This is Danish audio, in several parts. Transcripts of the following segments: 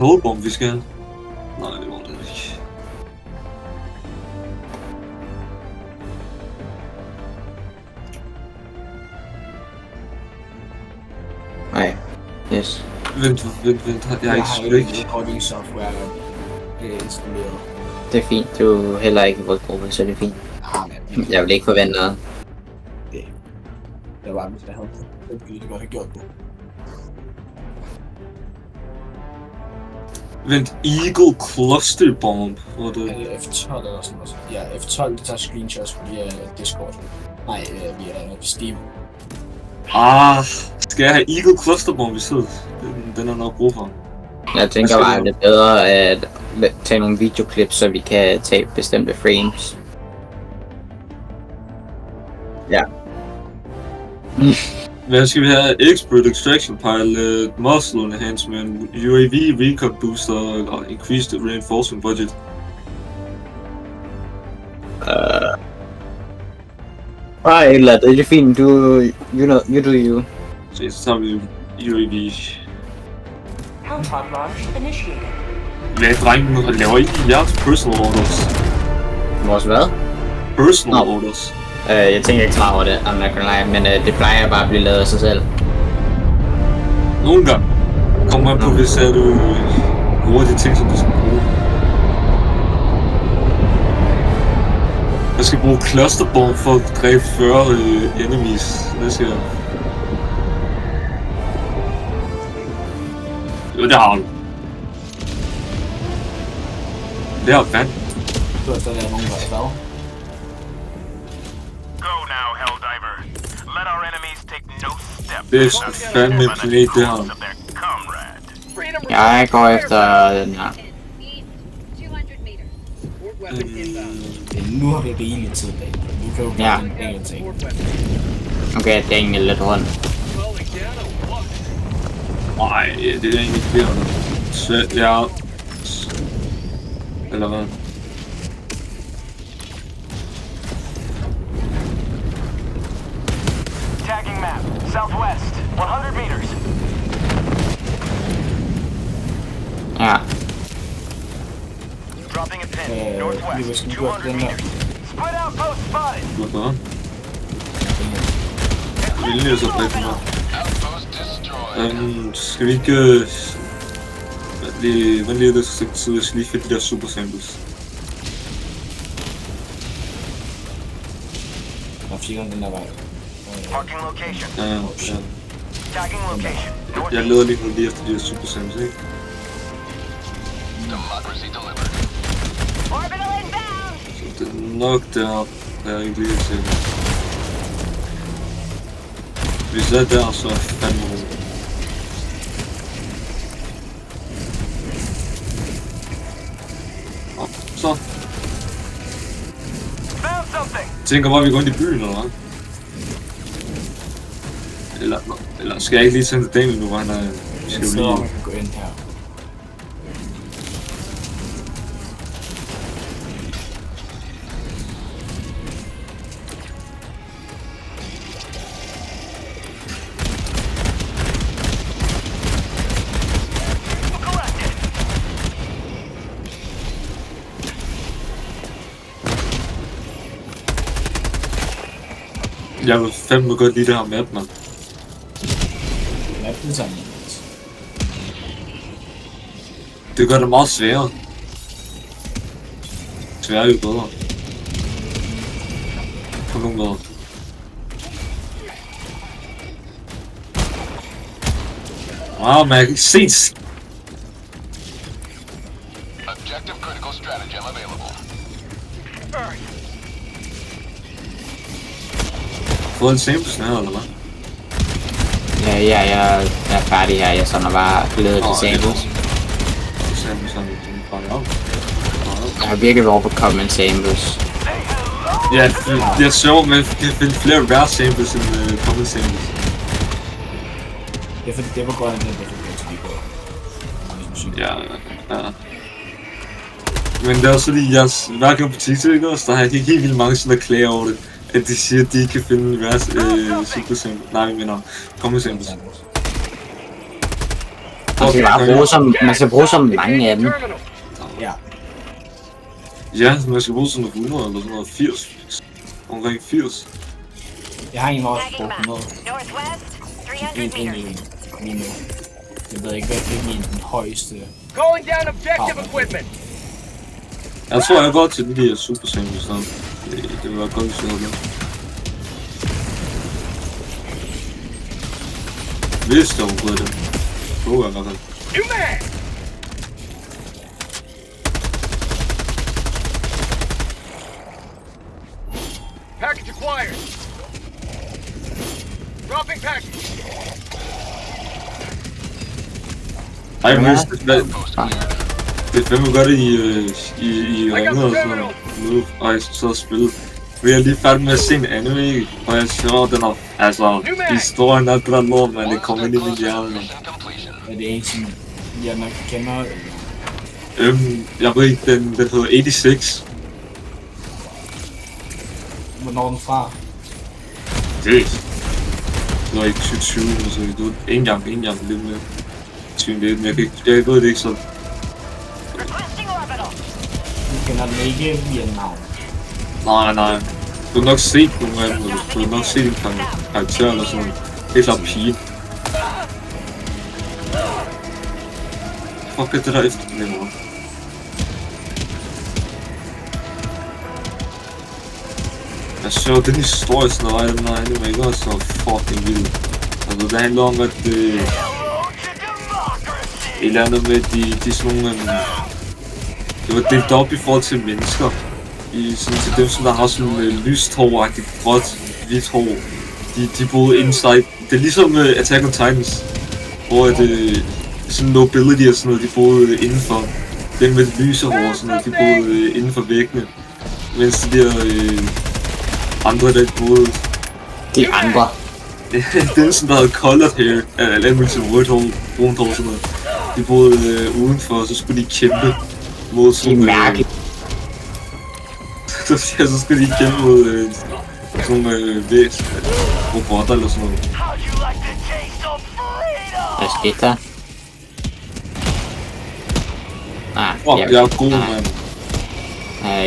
Hovedbom, vi skal have. Nej, det var det ikke. Nej. Yes. Vent. Jeg er ikke slik. Recording software installeret. Det er fint. Du er heller ikke i vores gruppe, så det er fint. Men Jeg vil ikke forvente noget. det var hvis jeg havde det. Det ville jeg godt have gjort det. Vent, Eagle Cluster Bomb. Hvor er det? F12 eller sådan noget. Ja, F12 det tager screenshots via Discord. Nej, via Steam. Skal jeg have Eagle Cluster Bomb i stedet? Den er nok brug for. Jeg tænker bare, at det er bedre at tage nogle videoklips, så vi kan tage bestemte frames. Ja. Hvad skal vi have? Expert Extraction Pilot, Muscle Enhancement, UAV Recon Booster og Increased Reinforcement Budget. Nej, eller det er fint. You do you. Så tager vi UAV. Helltop launch initiated. Hvad drengen laver ikke jeres personal orders? Vores hvad? Personal Nå. orders. Jeg tænker ikke så meget over det, I'm not gonna lie, men det plejer bare at blive lavet af sig selv. Nogle gange kommer man på, hvis du bruger de ting, som du skal bruge. Jeg skal bruge clusterbomb for at dræbe 40 enemies. Det skal jeg. Jo, det har du. Det er vand. Du har stadig nogen, der er hvad? Go now, Helldiver. Let our enemies take no steps. Det er sgu fandme en planet, det her. of their comrade. Jeg går efter den her. 200 meters. Nu har vi rigeligt tid bag. Nu kan du Ja. gøre den ene ting. Okay, jeg dænger lidt rundt. Nej, det er egentlig flere. Så ja. Eller hvad? Tagging map. Southwest. 100 meters. Ja. Dropping a pin. Vi Northwest. vil skulle gøre 200 den her. meters. Split outpost spotted. Hvad? Vil jeg så dræbe den her? Skal vi ikke... Vent lige lidt stykke tid, jeg skal lige finde de der super samples. Der fik den der vej. Marking location. Ja. Tagging location. Jeg leder lige efter de der super samples, ikke? Democracy delivered. Orbital inbound. Så det er nok deroppe, der er ikke lige helt sikker. Hvis det er der, så fandme ro. Så. Found something. Tænker bare, vi går ind i byen, eller hvad? Eller skal jeg ikke lige sende Daniel nu, hvor han er... Vi skal Jeg jo sidder, man lige... kan gå ind her. Collected. Jeg vil fandme godt lide det her map, mand. Hvad er det sammen? Det gør det meget sværere. Sværere jo bedre. På nogle måder. Wow, man kan se Objective critical stratagem available. fået en sample her, eller hvad? Jeg er færdig her. Jeg sådan bare glædet til samples. Sample sådan, den bare op. Jeg har virkelig været på common samples. Ja, det er sjovt, man kan finde flere rare samples end common samples. Det er fordi, det var godt, at det var Ja. Men det er også fordi, hver gang på TikTok, ikke også, der har jeg ikke helt vildt mange sådan der klager over det. At de siger, at de ikke kan finde rare super samples. Nej, vi mener common samples. Man skal bare bruge man skal bruge så mange af dem. Ja. Ja, man skal bruge sådan noget 100 eller sådan noget 80. Omkring 80. Jeg har en også på Tagging 100. map. Northwest, 300 En meters. lige nu. Jeg ved ikke, hvad er den højeste. Calling down objective equipment. Jeg tror, jeg går til de der Super Saiyan snart. Det vil være godt, hvis jeg havde det. Hvis der var gået det. Prøver jeg i hvert fald. New mag. Package acquired. Dropping package. Ej, men det er fandme godt i ringet og sådan noget. Nu har jeg så spillet. Vi er lige færdig med at se en anime, og jeg tror, den er, altså, historien er det der lort, men det kommer ind i min hjerne. Er det en, som jeg nok kender? Jeg ved ikke, den hedder 86. Hvornår er den fra? Det var ikke 2020, altså, det var en gang lidt mere. 2019, jeg ved det ikke så. Requesting orbital. Du kender den ikke via navn. Nej. Du har nok set nogle af dem, du har nok set en karakter eller sådan noget. Det er klart pige. Fuck, er det der efterligner? Jeg så den historie, sådan noget, den her anime, ikke også så fucking vild. Altså, det handler om, at et eller andet med, de sådan nogle, det var delt op i forhold til mennesker. I sådan til dem, som der har sådan lyst hår-agtigt, gråt, hvidt hår. De boede inside. Det er ligesom Attack on Titans, hvor det sådan nobility og sådan noget, de boede indenfor. Dem med det lyse hår og sådan noget, de boede inden for væggene. Mens de der andre, der boede... De andre. Dem, som der havde colored hair, eller andet som rødt hår, brunt hår og sådan noget. De boede udenfor, og så skulle de kæmpe mod sådan... De er mærkelige. Så skulle de kæmpe mod sådan nogle robotter eller sådan noget. Hvad skete der? Fuck, jeg er god, mand.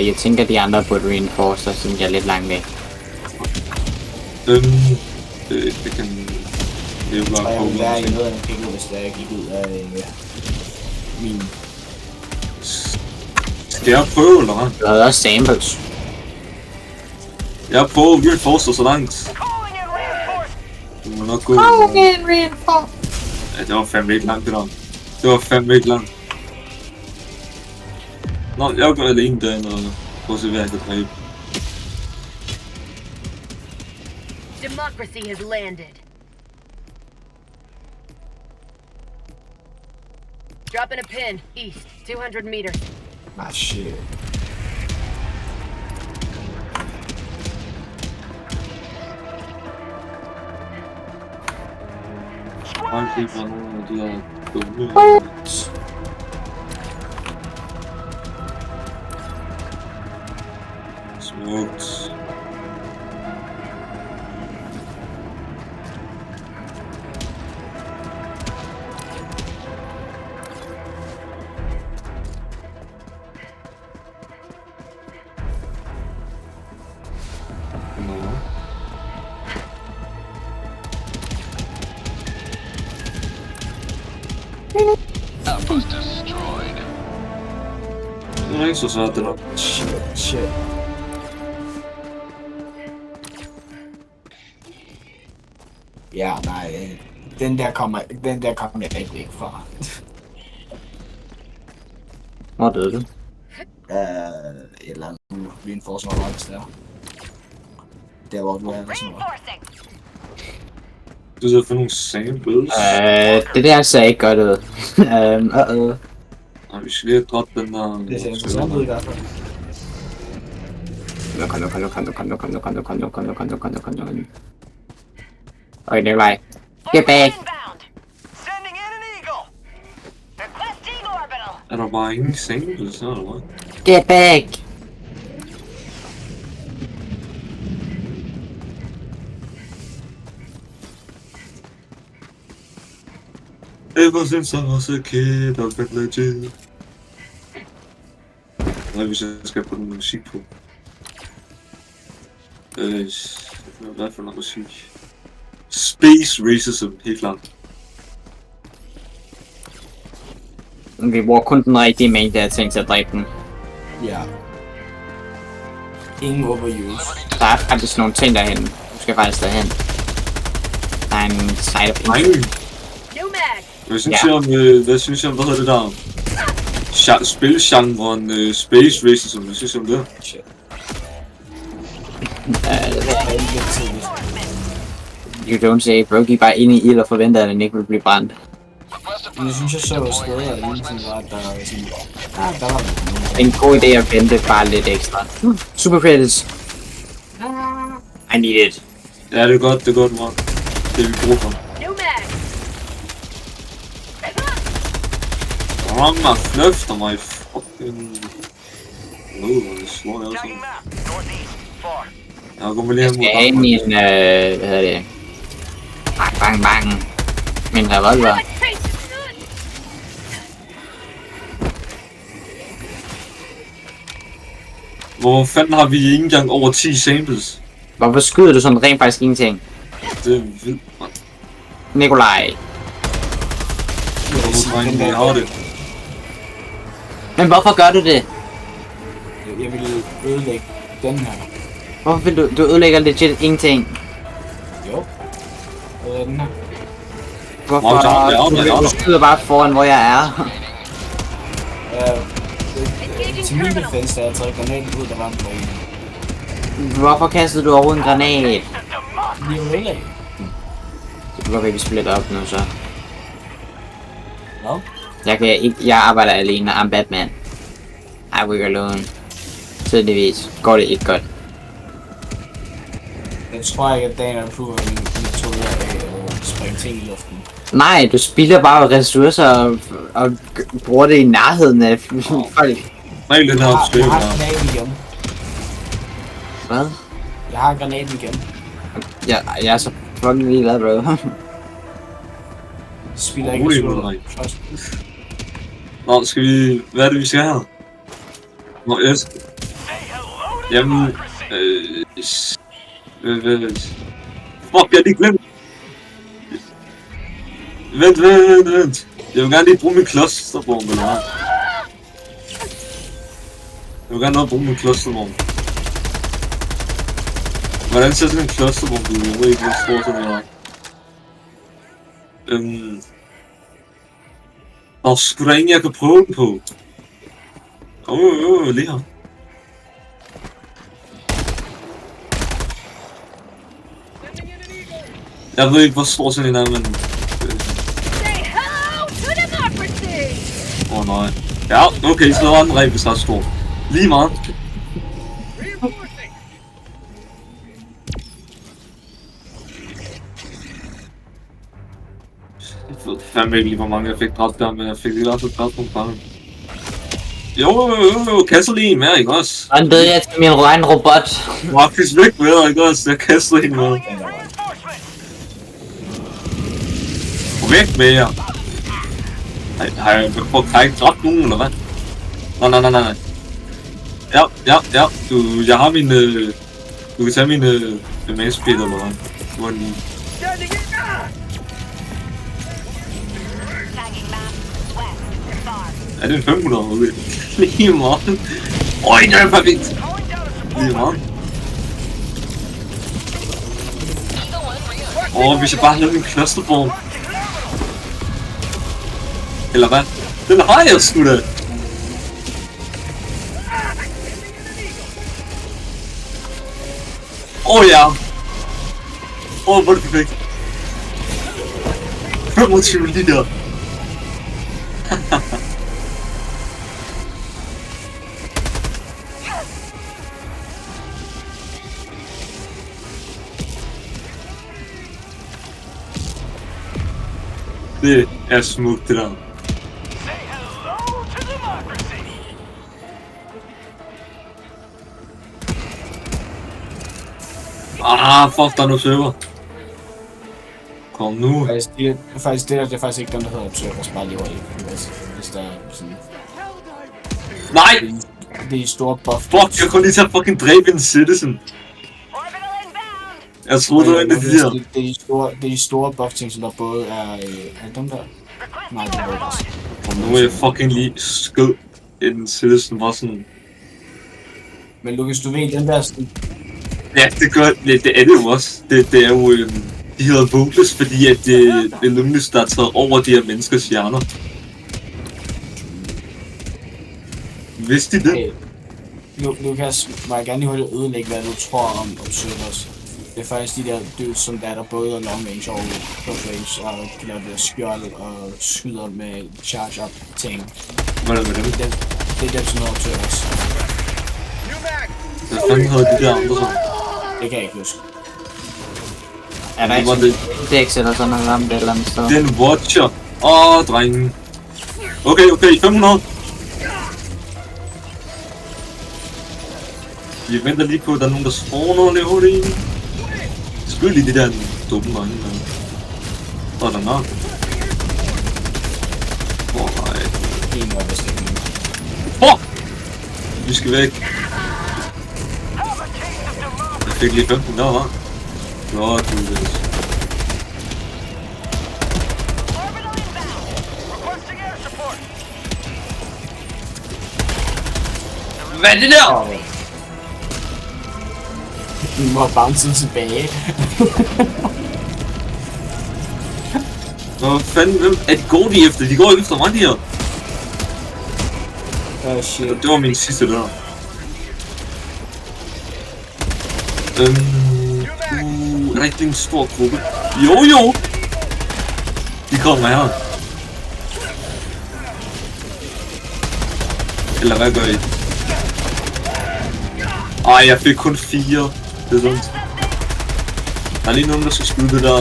Jeg tænker, de andre burde reinforce, og sådan jeg er lidt langt væk. Det kan... Det er jo Og bare jeg på. vil være i noget af en pikke, hvis jeg gik ud af min... Skal jeg prøve, eller hvad? Du havde også samples. Jeg prøver virkelig forstå så langt. Du må nok gå... Ja, det var fandme ikke langt, det der. Det var fandme ikke langt. Nå, jeg går alene derinde og prøver at se, hvad jeg kan dræbe. Democracy has landed. Dropping a pin, east, 200 meters. Ah, shit. Bare ikke fra nogle af de der dumme... Smukt. Det er ikke så svært, det der. Shit. Ja, nej. Den der kommer jeg ikke væk fra. Hvor døde du? Et eller andet reinforce mig langt der. Der hvor du er eller sådan noget. Reinforcing. Du skal få nogle samples. Det der ser ikke godt ud. Og vi skal lige have dræbt den der... Det ser interessant ud i hvert fald. Okay, Nikolaj. Get back! Inbound. Sending in an eagle. Requesting orbital. Er der bare ingen samples, eller hvad? Get back! Ever since I was a kid, I've been legit. Hvad hvis jeg skal på den musik på? Hvad for noget musik? Space Racism, helt klart. Vi bruger kun den rigtige mængde af ting til at dræbe den. Ja. Ingen overuse. Der er faktisk nogle ting derhen. Du skal faktisk derhen. Der er en side of Nej. New mag. Hvad synes jeg om, hvad hedder det der? Spilgenren Space Racism, hvad synes jeg om det? Shit. Det er lidt tidligt. You don't say, bro. Gik bare ind i ild og forventer, at den ikke vil blive brændt. Men jeg synes, jeg så steder, at hele tiden var, at der var sådan... der var noget. Det er en god idé at vente bare lidt ekstra. Super credits. I need it. Ja, det er godt, man. Det er vi bruger for. New mag. Rammer fløfter mig fucking... det slår jeg også. Tagging map. Northeast. 4. Jeg kommer lige Jeg hen skal have min, hvad hedder det? Bang, bang, bang. Min revolver. Taste is good. Hvor fanden har vi ikke engang over 10 samples? Hvorfor skyder du sådan rent faktisk ingenting? Det er vildt, man. Nikolaj. Hvor mange vi har det? Men hvorfor gør du det? Jeg ville ødelægge den her. Hvorfor vil du ødelægger legit ingenting? Jo. Hvad er den her? Hvorfor? Du skyder bare foran, hvor jeg er. Til min defense, da jeg taget granaten ud, der var en på en. Hvorfor kastede du overhovedet en granat? Lige ødelægge. Det kan godt vi splitter op nu så. Hvad? Jeg arbejder alene, I'm Batman. I work alone. Tydeligvis går det ikke godt. Jeg tror ikke, at Daniel approver min metode af at springe ting i luften. Nej, du spilder bare ressourcer og bruger det i nærheden af folk. Nej, den her Jeg opskrift har her. granaten igen. Hvad? Jeg har granaten igen. Jeg er så fucking ligeglad, bro. Spiller ikke Rolig, ressourcer. Ulrik. Først. Nå, skal vi... Hvad er det, vi skal her? Nå, yes. Say hello to Jamen... democracy. Fuck, jeg har lige glemt. Vent. Jeg vil gerne lige bruge min clusterbombe, eller hvad? Jeg vil gerne nok bruge min clusterbombe. Hvordan ser sådan en clusterbombe ud? Jeg ved ikke, hvor stor sådan er. Der er sgu da ingen, jeg kan prøve den på. Lige her. Jeg ved ikke, hvor stor sådan en er, men... Say hello to democracy. Nej. Ja, okay, så var den rigtig så stor. Lige meget. Reinforcing. Jeg ved fandme ikke lige, hvor mange jeg fik dræbt der, men jeg fik lige også dræbt nogle gange. Jo, kaster lige en mere, ikke også? Og døde jeg til min egen robot. Markus væk med dig, ikke også? Jeg kaster en med. Væk med jer. Har jeg ikke dræbt nogen, eller hvad? Nej. Ja. Jeg har min... Du kan tage min... maspit, eller hvad? Hvor er den? Standing in. Tagging map. West. Far. Er det en 500? Okay. Lige meget. Øj, det er perfekt. Lige meget. Hvis jeg bare havde min clusterborg. Eller hvad? Den har jeg sgu da. Ja. Hvor er det perfekt. 25 liter. Det er smukt, det der. Say hello to democracy. Fuck, der er noget server. Kom nu. Det er faktisk ikke dem, der hedder observers, bare lige hurtigt. Hvis der er sådan... Nej! Det er store buff. Fuck, jeg kunne lige tage fucking dræbe en citizen. Orbital inbound. Jeg troede, det var en af de her. Det er de store buff ting, som der både er dem der. Nej, det er det også. Og nu er jeg fucking lige skød en citizen, var sådan... Men Lukas, du ved, den der sådan... Ja, det gør det er det jo også. Det er jo... de hedder Vogeless, fordi at det er Luminous, der er taget over de her menneskers hjerner. Vidste de det? Hey, Lukas, må jeg gerne lige hurtigt ødelægge, hvad du tror om observers. Det er faktisk de der død, som der er der både long range og close range, og de der bliver skjold og skyder med charge up ting. Hvordan med dem? Det er dem, som hedder observers. New mag. Hvad fanden hedder de der andre så? Det kan jeg ikke huske. Er der Det var ikke det. Dex eller sådan noget om det eller andet sted? Den Watcher. Drengen. Okay, 500. Vi venter lige på, at der er nogen, der spawner lidt hurtigt. Skyd lige de der dumme mange. Der er nok. Nej. En var vist ikke. Fuck! Vi skal væk. Jeg fik lige 15 der, hva'? Flot, du ved. Orbital inbound. Requesting air support. Hvad er det der? Du må bounce tilbage. Hvad fanden, hvem er de går de efter? De går ikke efter mig, de her. Shit. Det var min sidste der. Rigtig en stor gruppe. Jo! De kommer her. Eller hvad gør I? Ej, jeg fik kun 4. Det er sådan. Der er lige nogen, der skal skyde det der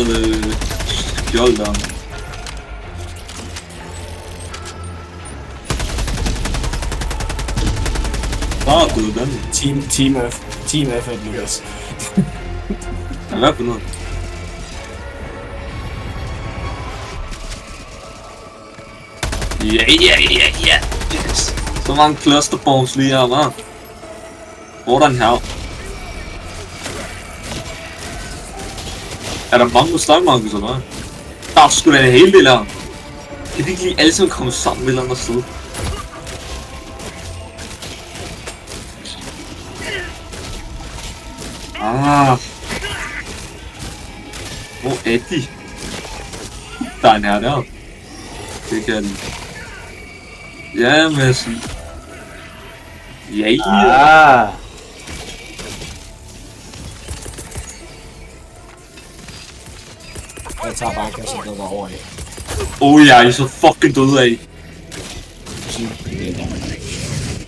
skjold der. Bare døde den. Team effort, Lukas. Hvad for noget? Ja. Yes. Så mange clusterbombs lige her, hva'? Hvor er den her? Er der mange stangmarkers, eller hvad? Der er sgu da en hel del her. Kan de ikke lige alle sammen komme sammen med et eller andet sted? Hvor er de? Der er en her der. Det kan den. Ja, Madsen. Ja. Jeg tager bare kassen der derovre af. Jeg er så fucking død af.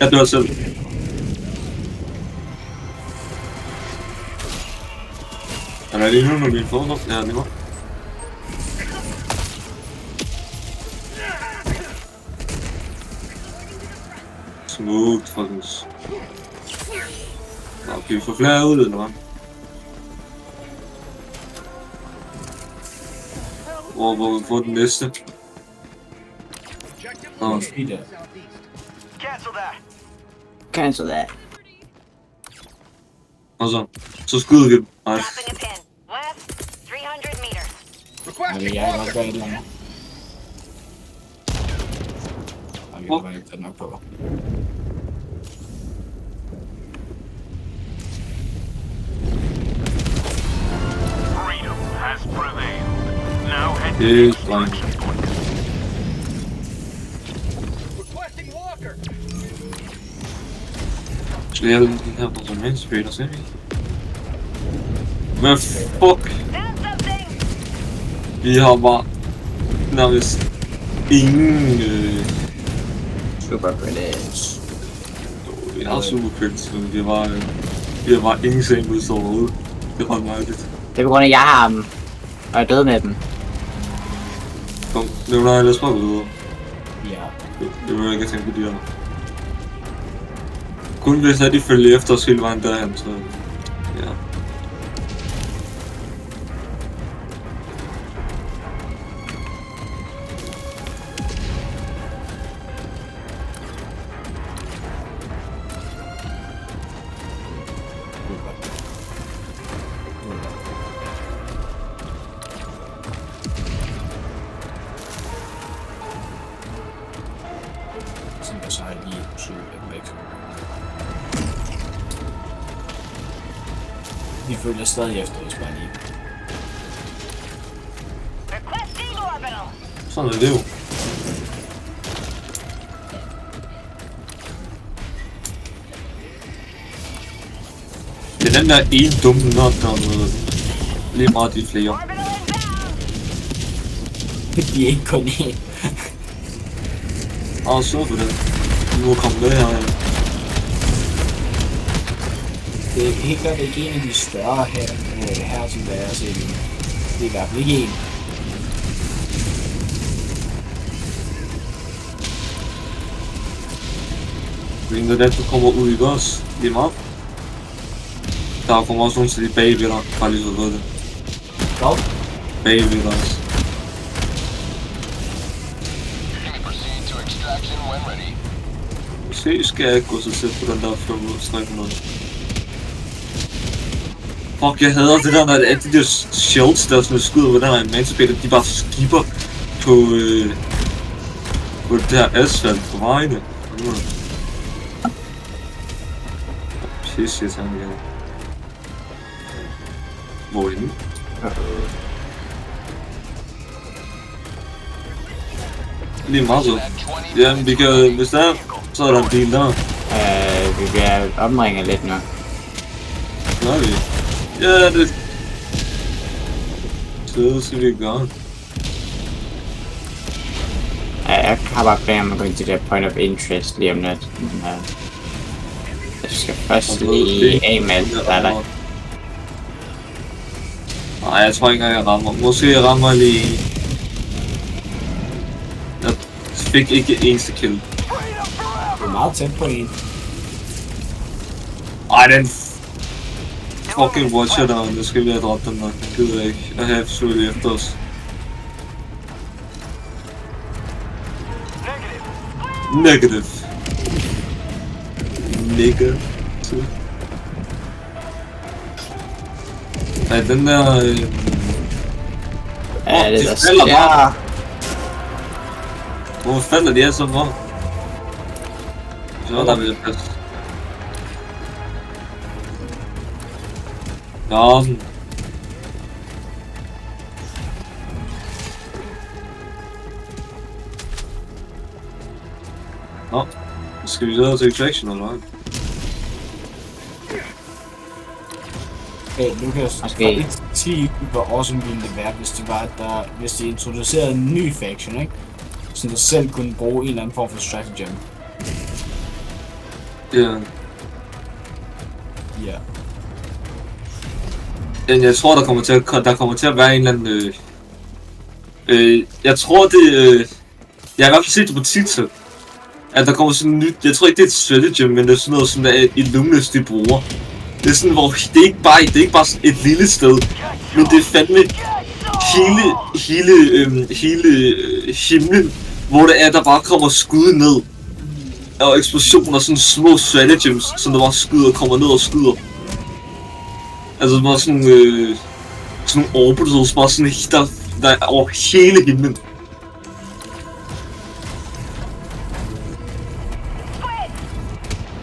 Jeg dør selv. Er der lige nu, når vi er fået? Ja, det var. Smukt, folkens. Nå, kan vi få flere ud, eller hvad? Hvor vi får den næste. Nå, Lige der. Cancel that. Cancel that. og så skyder vi dem. Nej. Dropping a pin. West, 300 meters. Requesting Jeg kan godt walker. gøre et eller andet. Vi kan bare ikke tage nok på. Freedom has prevailed. Now head to Det the er extraction dreng. point. Requesting walker. Skal jeg den her på som helst spiller, ser vi? Men fuck, Found something. vi har bare nærmest ingen Super grenades. vi har superpils, men vi har bare ingen sandwich overhovedet. Det var mærkeligt. Det er på grund af, at jeg har dem. Og jeg er død med dem. Kom, nu når jeg læser bare videre. Ja. Det vil jeg ikke tænke på de her. Kun hvis de følger efter os hele vejen derhen, så ja. så har jeg lige søgt dem væk. De følger stadig efter os bare lige. Requesting orbital. Sådan er det jo. Det er den der ene dumme nok, der er noget. Lige meget de flere. Orbital inbound. De er ikke kun én. Så for det. Nu er kommet med her. Det er helt klart ikke en af de større her som der er set. Det er i hvert fald ikke en. Fordi når den kommer ud i os, lige meget. Der kommer også nogle til de bagved dig, bare lige så ved det. Hvad? Bagved dig også. Måske skal jeg ikke gå så tæt på den der 5 minutter stræk med noget. Fuck, jeg hader det der, når det er de der shields, der sådan skyder med den her emancipator, de bare skipper på det her asfalt på vejene. Pisse, jeg tager igen. Hvor er det nu? Lige meget så. Jamen, vi kan, hvis der er, så er der en bil der. Vi bliver omringet lidt nu. Gør vi? Ja, det... Så skal vi gøre. Jeg har bare planer om at gå ind til det point of interest lige om lidt. Jeg skal først lige af med alt det der. Nej, jeg tror ikke engang jeg rammer. Måske jeg rammer lige... Jeg fik ikke eneste kill. Det er meget tæt på en. Ej, den... Fucking watcher der, nu skal vi have dræbt den nok. Jeg gider ikke. Jeg har selvfølgelig efter os. Negative. Negative. Ej, den der... Ja, det der falder bare. sker. Hvorfor falder de så meget? Så der vil jeg passe. Ja, sådan. Nå, skal vi videre til extraction eller hvad? Hey, Lukas, Måske. 10 hvor awesome ville det være, hvis det var, hvis de introducerede en ny faction, ikke? Så du selv kunne bruge en eller anden form for stratagem. Ja. Ja. Men jeg tror, der kommer til at være en eller anden... jeg tror det... jeg har i hvert fald set det på TikTok. At der kommer sådan en nyt... Jeg tror ikke, det er et stratagem, men det er sådan noget, som der Illuminus de bruger. Det er sådan, hvor det er ikke bare sådan et lille sted, men det er fandme hele himlen, hvor det er, der bare kommer skud ned. Og eksplosioner, sådan små stratagems, som der bare skyder og kommer ned og skyder. Altså bare sådan nogle orbitals, bare sådan der er over hele himlen.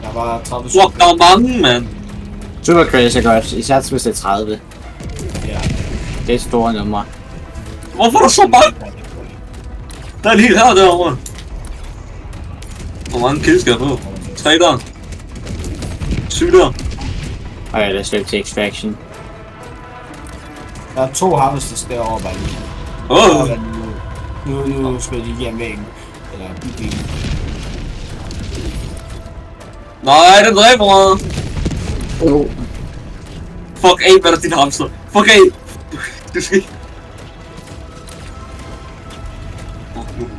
Der var 30 Fuck, der er mange, mand. Super crazy godt, især hvis det er 30. Ja. Det er store numre. Hvorfor er der så mange? Der er lige her derovre. Hvor mange kills skal jeg få? 3 der. 7 der. Okay, lad os løbe til extraction. Der er 2 harvesters derovre bare lige. Nu skal de igennem væggen. Eller bygningen. Nej, den dræber mig. Fuck af, hvad er din hamster? Fuck af. Du skal ikke.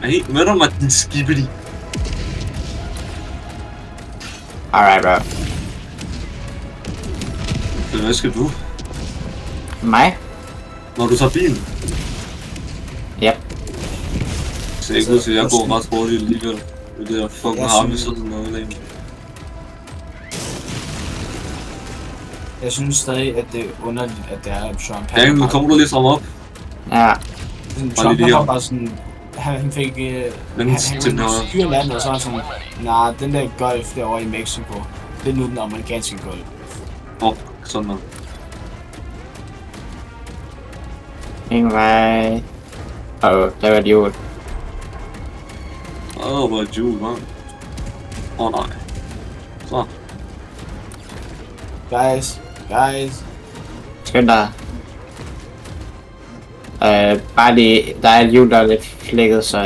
Hey, møder mig din skibidi. Alright, bro. Hvad skal du? Mig? Når du tager bilen? Yep. Så ikke ud til, jeg går ret hurtigt alligevel. Det der fucking harme sådan noget derinde. Jeg synes stadig, at det er underligt, at det er Trump. Ja, men kommer du lige frem op? Ja. Trump har bare sådan han fik... Men han til kunne noget. styre landet, og så var han sådan, nej, den der golf derovre i Mexico, det er nu den amerikanske golf. Sådan noget. Ingen vej. Der var et hjul. Hvor er Jule, hva'? Nej. Så. Guys. Skynd dig. Bare lige, der er et hjul, der er lidt flækket, så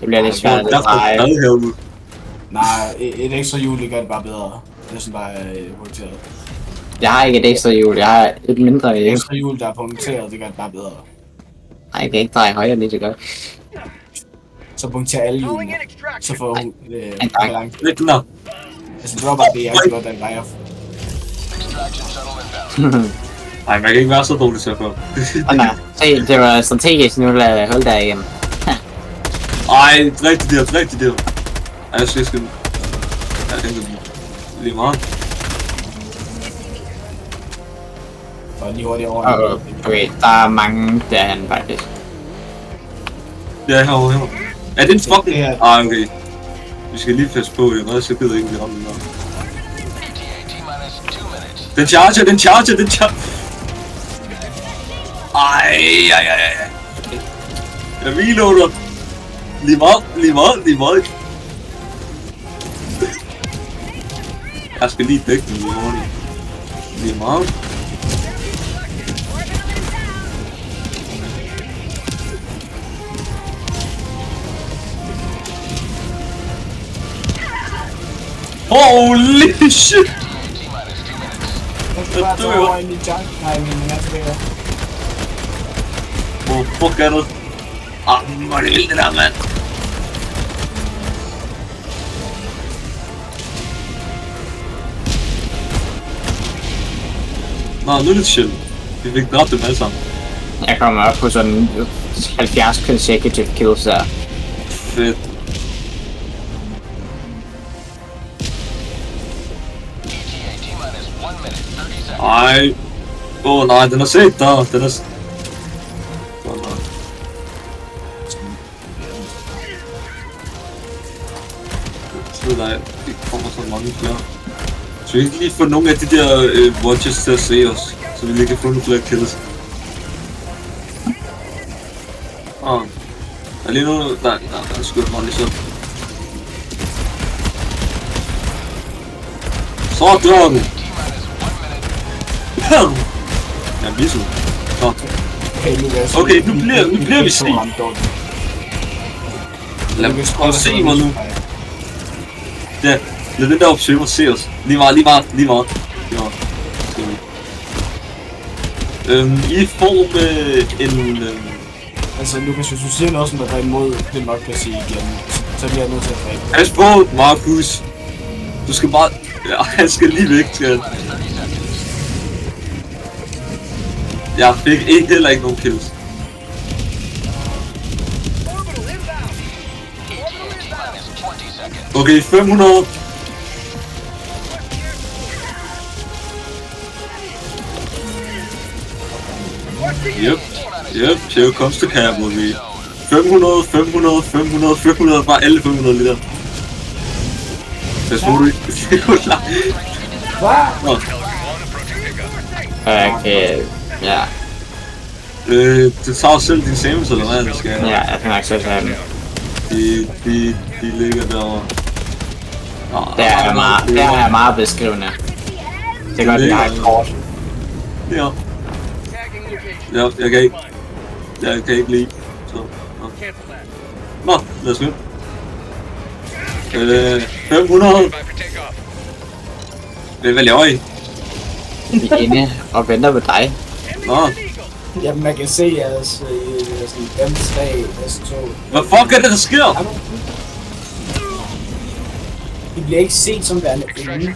det bliver lidt svært at dreje. Nej, et ekstra hjul, det gør det bare bedre. Det er sådan bare punkteret. Jeg har ikke et ekstra hjul, jeg har et mindre Et hjul. ekstra hjul, der er punkteret, det gør det bare bedre. Nej, jeg kan ikke dreje højere lige, det godt. Så punkterer alle Calling hjulene. in extraction. Så får hun tak. langt. Læg den der. Altså, det var bare det, jeg gjorde den vej. Ej, man kan ikke være så dårlig til at få. Nej, se, det var strategisk nu, lad holde der igen. Ej, dræb de der. Ej, jeg skal... Ja, det er lige meget. Og lige hurtigt over. Okay, der er mange derhen faktisk. Ja, herovre. Er det en fucking... Det her- Ej, okay. Vi skal lige passe på, jeg ved, så gider ikke, vi rammer den der. Den charger! Ej. Jeg reloader. Lige meget. Jeg skal lige dække den lige hurtigt. Lige meget. Holy shit! Jeg skal bare tage over i min junk. Nej, min navigator. Hvor fuck er det? Hvor er det vildt det der, mand! Nå, nu er det chill. Vi fik dræbt dem alle sammen. Jeg kommer op på sådan 70 consecutive kills der. Fedt. Ej. Nej, den er set der. Den er... Der ikke kommer så mange flere. Så vi kan lige få nogle af de der watches til at se os, så vi lige kan få nogle flere kills. Er lige nu... Nej, der skudt mig lige så. Sådan! Jeg misser. Nå. Okay, nu bliver vi sne. Lad os se mig nu. Ja, lad den der opsøge og se os. Lige meget. I får en... Altså, Lukas, hvis du siger noget, som der er imod det nok kan sige igen, så bliver jeg nødt til at dræbe. Pas på, Markus. Du skal bare... Ja, han skal lige væk, skat. Jeg fik heller ikke nogen kills. Okay, 500. Yep, here comes the cavalry. 500, bare alle 500 liter. Pas på, du ikke. Det er jo langt. Nå. Okay, ja. Du tager selv din samus, eller hvad det skal? Ja, jeg kan nok selv have dem. De ligger derovre. Det er meget beskrivende. Det er godt, vi har et kort. Ja. Tagging location. Ja, jeg kan ikke lide. Så, nå. Cancel that. Nå, lad os gå. 500. Bye for takeoff. Hvad laver I? Vi er inde og venter på dig. Nå, Jamen, man kan se jeres M3, S2. hvad fuck er det, der sker? I bliver ikke set som værende inde.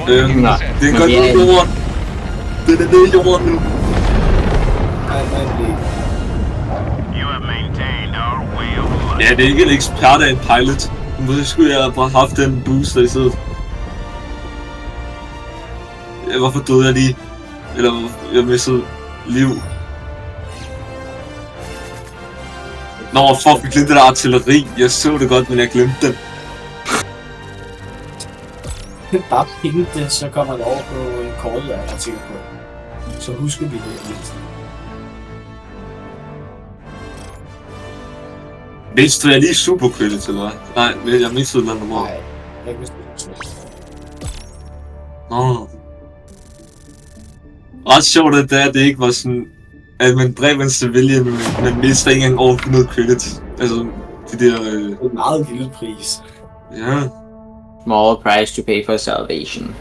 Det er godt vi er ned i jorden. Det er nede i jorden nu. You have maintained our way of life. Ja, det er ikke en ekspert af en pilot. Måske skulle jeg bare have haft den booster i stedet. Hvorfor døde jeg lige? Eller jeg mistede liv. Nå, fuck, vi glemte det der artilleri. Jeg så det godt, men jeg glemte det. Bare pinde det, så kommer det over på en kort, jeg er sikker på. Så husker vi det. Vidste du, jeg lige super credit, eller hvad? Nej, jeg mistede den nummer. Nej, jeg kan ikke. Nå. Ret sjovt, at det ikke var sådan, at man dræber en civilian, men man mister ikke engang over 100 credits. Altså, de der... Det er en meget lille pris. Ja. Small price to pay for salvation.